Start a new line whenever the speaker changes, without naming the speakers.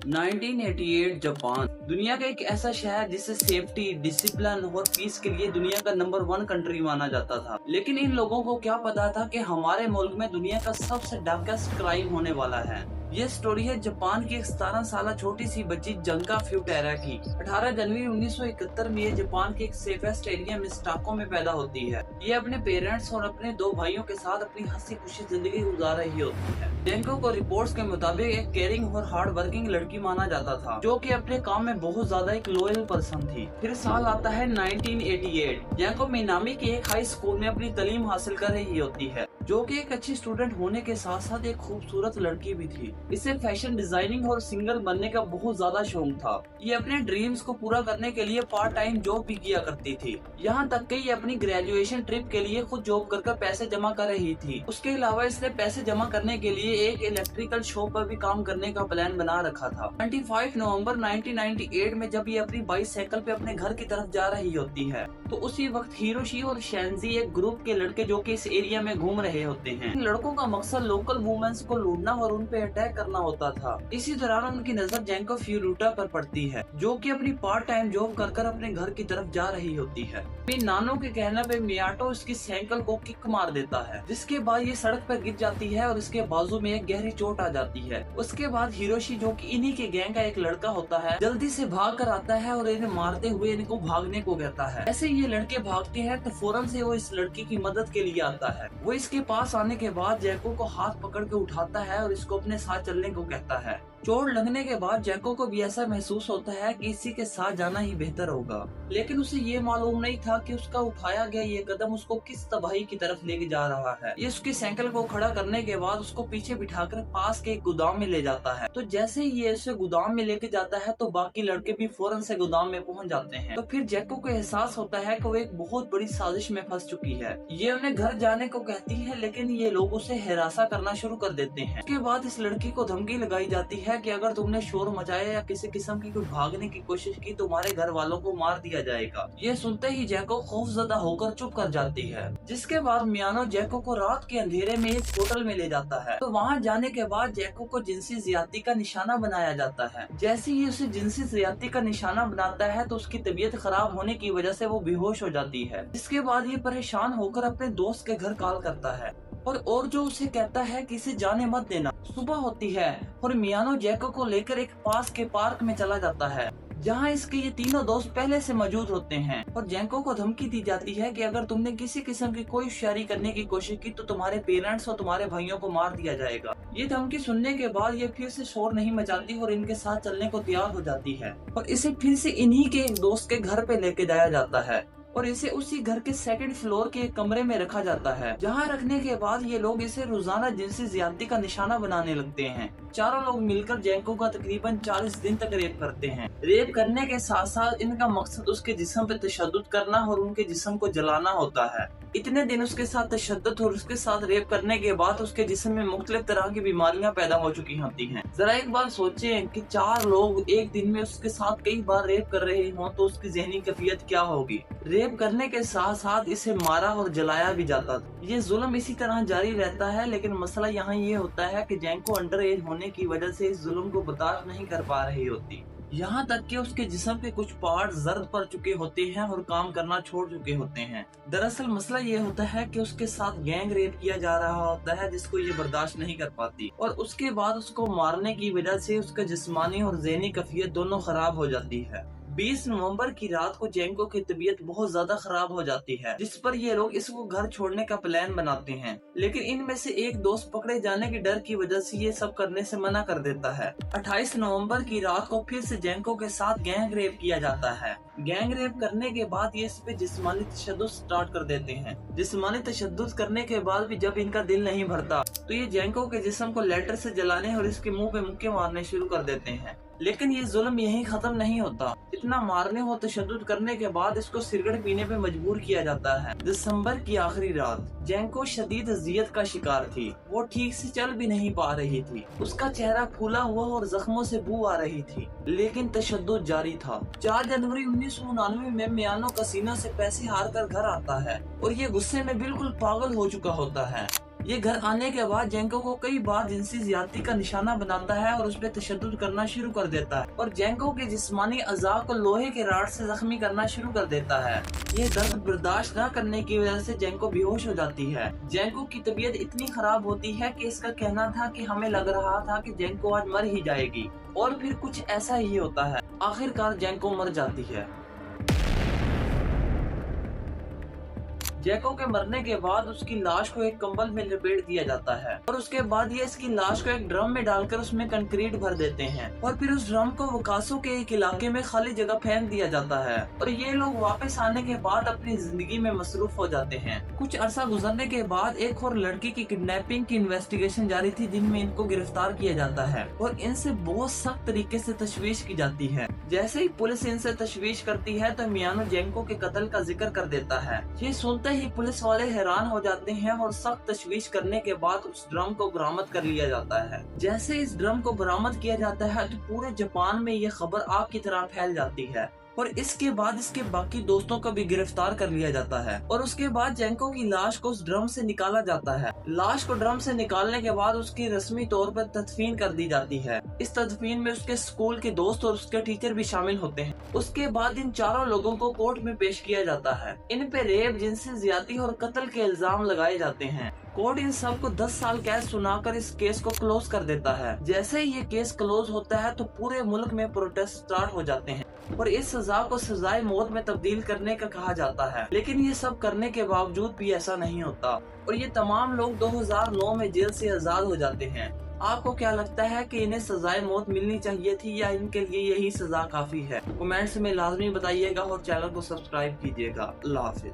1988 Japan दुनिया का एक ऐसा शहर जिसे सेफ्टी, डिसिप्लिन और पीस के लिए दुनिया का नंबर 1 कंट्री माना जाता था। लेकिन इन लोगों को क्या पता था कि हमारे मुल्क में दुनिया का सबसे डार्केस्ट क्राइम होने वाला है। ये स्टोरी है जापान की एक 17 साल छोटी सी बच्ची जंका फ्यूटेरा की। 18 जनवरी 1971 में ये जापान के एक सेफेस्ट एरिया मिस्टाको में पैदा होती है। ये अपने पेरेंट्स और अपने 2 भाइयों के साथ अपनी हंसी खुशी जिंदगी गुजार रही होती है। जेंको को रिपोर्ट्स के मुताबिक एक केयरिंग और हार्ड वर्किंग लड़की माना जाता था, जो कि अपने काम में बहुत ज्यादा एक लॉयल पर्सन थी। फिर साल आता है 1988। जेंको मिनामी के एक हाई स्कूल में अपनी तालीम हासिल कर रही होती है, जो कि एक अच्छी स्टूडेंट होने के साथ साथ एक खूबसूरत लड़की भी थी। इसे फैशन डिजाइनिंग और सिंगर बनने का बहुत ज्यादा शौक था। ये अपने ड्रीम्स को पूरा करने के लिए पार्ट टाइम जॉब भी किया करती थी। यहाँ तक कि ये अपनी ग्रेजुएशन ट्रिप के लिए खुद जॉब कर पैसे जमा कर रही थी। उसके अलावा इसने पैसे जमा करने के लिए एक इलेक्ट्रिकल शॉप पर भी काम करने का प्लान बना रखा था। 25 नवंबर 1998 में जब ये अपनी बाइसाइकिल पे अपने घर की तरफ जा रही होती है, तो उसी वक्त हिरोशी और शेंजी एक ग्रुप के लड़के जो कि इस एरिया में घूम रहे होते हैं। इन लड़कों का मकसद लोकल वुमेन्स को लूटना और उन पे अटैक करना होता था। इसी दौरान उनकी नजर जेंको फ्यूरुटा पर पड़ती है, जो कि अपनी पार्ट टाइम जॉब कर अपने घर की तरफ जा रही होती है। फिर नानो के कहने पे मियाटो इसकी साइकिल को किक मार देता है, जिसके बाद ये सड़क पर गिर जाती है और इसके बाजू में एक गहरी चोट आ जाती है। उसके बाद हिरोशी, जो कि इन्हीं के गैंग का एक लड़का होता है, जल्दी से भाग कर आता है और इन्हें मारते हुए इनको भागने को कहता है। ऐसे ये लड़के भागते हैं तो फौरन से वो इस लड़की की मदद के लिए आता है। वो इसके पास आने के बाद जैको को हाथ पकड़ के उठाता है और इसको अपने साथ चलने को कहता है। चोट लगने के बाद जैको को भी ऐसा महसूस होता है कि इसी के साथ जाना ही बेहतर होगा, लेकिन उसे ये मालूम नहीं था कि उसका उठाया गया ये कदम उसको किस तबाही की तरफ लेके जा रहा है। ये उसकी साइकिल को खड़ा करने के बाद उसको पीछे बिठाकर पास के एक गोदाम में ले जाता है। तो जैसे ही ये उसे गोदाम में लेके जाता है तो बाकी लड़के भी फौरन से गोदाम में पहुंच जाते हैं। तो फिर जैको को एहसास होता है कि वो एक बहुत बड़ी साजिश में फंस चुकी है। ये उन्हें घर जाने को कहती है, लेकिन ये लोग उसे हिरासा करना शुरू कर देते हैं। उसके बाद इस लड़की को धमकी लगाई जाती है कि अगर तुमने शोर मचाया या किसी किस्म की कोई भागने की कोशिश की तो तुम्हारे घर वालों को मार दिया जाएगा। ये सुनते ही जैको खौफजदा होकर चुप कर जाती है। जिसके बाद मियानो जैको को रात के अंधेरे में एक होटल में ले जाता है। तो वहाँ जाने के बाद जैको को जिनसी ज्यादती का निशाना बनाया जाता है। जैसे ही उसे जिनसी ज्यादती का निशाना बनाता है तो उसकी तबीयत खराब होने की वजह से वो बेहोश हो जाती है। इसके बाद ये परेशान होकर अपने दोस्त के घर कॉल करता है और जो उसे कहता है कि इसे जाने मत देना। सुबह होती है और मियानो जैको को लेकर एक पास के पार्क में चला जाता है, जहाँ इसके ये तीनों दोस्त पहले से मौजूद होते हैं। और जैको को धमकी दी जाती है कि अगर तुमने किसी किस्म की कोई होशियारी करने की कोशिश की तो तुम्हारे पेरेंट्स और तुम्हारे भाइयों को मार दिया जाएगा। ये धमकी सुनने के बाद ये फिर से शोर नहीं मचाती और इनके साथ चलने को तैयार हो जाती है और इसे फिर से इन्हीं के एक दोस्त के घर पे लेके जाया जाता है और इसे उसी घर के 2nd फ्लोर के एक कमरे में रखा जाता है, जहाँ रखने के बाद ये लोग इसे रोजाना जिनसी ज्यादती का निशाना बनाने लगते हैं। चारों लोग मिलकर जैको का तकरीबन 40 दिन तक रेप करते हैं। रेप करने के साथ साथ इनका मकसद उसके जिस्म पे तशद्दुद करना और उनके जिस्म को जलाना होता है। इतने दिन उसके साथ तशद्दुद और उसके साथ रेप करने के बाद उसके जिस्म में मुख्तलिफ तरह की बीमारियां पैदा हो चुकी होती हैं। जरा एक बार सोचें कि 4 लोग एक दिन में उसके साथ कई बार रेप कर रहे हों तो उसकी ज़हनी कैफियत क्या होगी। रेप करने के साथ साथ इसे मारा और जलाया भी जाता था। ये जुल्म इसी तरह जारी रहता है, लेकिन मसला यहाँ ये होता है कि जैको अंडर एज होने की वजह से इस जुल्म को बर्दाश्त नहीं कर पा रही होती। यहाँ तक कि उसके जिस्म के कुछ पार्ट जर्द पड़ चुके होते हैं और काम करना छोड़ चुके होते हैं। दरअसल मसला ये होता है कि उसके साथ गैंग रेप किया जा रहा होता है, जिसको ये बर्दाश्त नहीं कर पाती और उसके बाद उसको मारने की वजह से उसका जिस्मानी और ज़हनी कैफियत दोनों खराब हो जाती है। 20 नवंबर की रात को जैको की तबीयत बहुत ज्यादा खराब हो जाती है, जिस पर ये लोग इसको घर छोड़ने का प्लान बनाते हैं, लेकिन इनमें से एक दोस्त पकड़े जाने के डर की वजह से ये सब करने से मना कर देता है। 28 नवंबर की रात को फिर से जैको के साथ गैंग रेप किया जाता है। गैंग रेप करने के बाद ये इस पे जिस्मानी तशद्दुद स्टार्ट कर देते हैं। जिस्मानी तशद्दुद करने के बाद भी जब इनका दिल नहीं भरता तो ये जैको के जिस्म को लेटर से जलाने और इसके मुंह पे मुक्के मारने शुरू कर देते हैं। लेकिन ये जुल्म यहीं खत्म नहीं होता। इतना मारने और तशद्दुद करने के बाद इसको सिगरेट पीने पे मजबूर किया जाता है। दिसंबर की आखिरी रात जैको शदीद अजियत का शिकार थी। वो ठीक से चल भी नहीं पा रही थी। उसका चेहरा फूला हुआ और जख्मों से बू आ रही थी, लेकिन तशद्दुद जारी था। 4 जनवरी 1999 में मियानो कसीनो से पैसे हार कर घर आता है और ये गुस्से में बिल्कुल पागल हो चुका होता है। ये घर आने के बाद जेंको को कई बार जिनसी ज्यादती का निशाना बनाता है और उस पर तशद्दुद करना शुरू कर देता है और जेंको के जिस्मानी अज़ा को लोहे के राड से जख्मी करना शुरू कर देता है। ये दर्द बर्दाश्त न करने की वजह से जेंको बेहोश हो जाती है। जेंको की तबीयत इतनी खराब होती है कि इसका कहना था कि हमें लग रहा था कि जेंको आज मर ही जाएगी और फिर कुछ ऐसा ही होता है। आखिरकार जेंको मर जाती है। जेंको के मरने के बाद उसकी लाश को एक कंबल में लपेट दिया जाता है और उसके बाद ये इसकी लाश को एक ड्रम में डालकर उसमें कंक्रीट भर देते हैं और फिर उस ड्रम को वकासों के एक इलाके में खाली जगह फेंक दिया जाता है और ये लोग वापस आने के बाद अपनी जिंदगी में मसरूफ हो जाते हैं। कुछ अरसा गुजरने के बाद एक और लड़की की किडनैपिंग की इन्वेस्टिगेशन जारी थी जिनमें इनको गिरफ्तार किया जाता है और इनसे बहुत सख्त तरीके से तशवीश की जाती है। जैसे ही पुलिस इनसे तशवीश करती है तो मियानो जेंको के कत्ल का जिक्र कर देता है। ये सुनते ही पुलिस वाले हैरान हो जाते हैं और सख्त तशवीश करने के बाद उस ड्रम को बरामद कर लिया जाता है। जैसे इस ड्रम को बरामद किया जाता है तो पूरे जापान में ये खबर आग की तरह फैल जाती है और इसके बाद इसके बाकी दोस्तों को भी गिरफ्तार कर लिया जाता है और उसके बाद जेंको की लाश को उस ड्रम से निकाला जाता है। लाश को ड्रम से निकालने के बाद उसकी रस्मी तौर पर तदफीन कर दी जाती है। इस तदफीन में उसके स्कूल के दोस्त और उसके टीचर भी शामिल होते हैं। उसके बाद इन चारों लोगों को कोर्ट में पेश किया जाता है। इन पे रेप, जिनसी ज्यादती और कत्ल के इल्जाम लगाए जाते हैं। कोर्ट इन सब को 10 साल कैद सुनाकर इस केस को क्लोज कर देता है। जैसे ही ये केस क्लोज होता है तो पूरे मुल्क में प्रोटेस्ट स्टार्ट हो जाते हैं और इस सजा को सजाए मौत में तब्दील करने का कहा जाता है। लेकिन ये सब करने के बावजूद भी ऐसा नहीं होता और ये तमाम लोग 2009 में जेल से आजाद हो जाते हैं। आपको क्या लगता है कि इन्हें सजाए मौत मिलनी चाहिए थी या इनके लिए यही सजा काफी है? कमेंट्स में लाजमी बताइएगा और चैनल को सब्सक्राइब कीजिएगा। अल्लाह हाफिज।